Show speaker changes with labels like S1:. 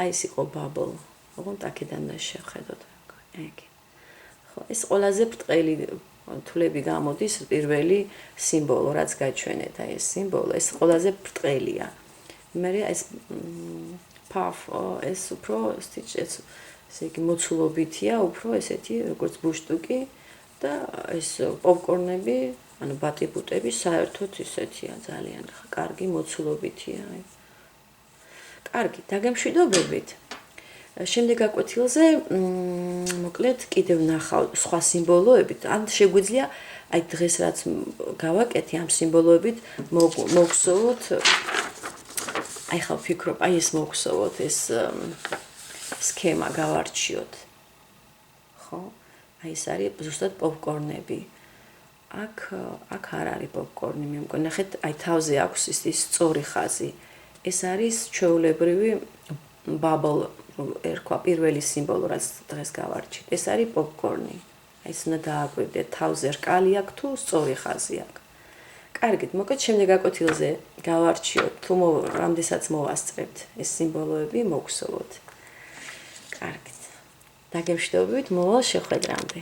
S1: აი ეს იყო bubble. ოღონდ აქედან შევხედოთ. ეგ. ხო, ეს ყველაზე ბრტყელი თვლები გამოდის პირველი სიმბოლო, რაც გაჩვენეთ, აი ეს სიმბოლო, ეს ყველაზე ბრტყელია. მე ეს puff, ეს უფრო stitch, ესე იგი მოცულობითია, უფრო ესეთი როგორც ბუშტუკი და ეს პოპკორნები, ანუ ბატიბუტები საერთოდ ისეთია ძალიან კარგი მოცულობითია. კარგი, დაგემშვიდობებით. შემდეგ გაკვეთილზე მოკლედ კიდევ ნახავ სხვა სიმბოლოებით, ან შეგვიძლია აი დღეს რაც გავაკეთე ამ სიმბოლოებით მოგხსოვოთ აი ხა ვფიქრობ, აი ეს მოგხსოვოთ ეს სქემა გავარჩიოთ. ხო? აი ეს არის ზუსტად პოპკორნები. აქ არ არის პოპკორნი, მე მგონი, ნახეთ, აი თავზე აქვს ის სწორი ხაზი. ეს არის ჩვეულებრივი bubble ერქვა პირველი სიმბოლო, რაც დღეს გავარჩით. ეს არის პოპკორნი. აი ეს უნდა დააკვირდეთ, თავზე რკალი აქვს თუ სწორი ხაზი აქვს. კარგით, მოკლედ შემდეგ გაკვეთილზე გავარჩიოთ, თუ რამდესაც მოვასწრებთ ეს სიმბოლოები, მოგხსოვოთ. კარგით. დაგემშვიდობებით, მოვალ შეხვედრამდე.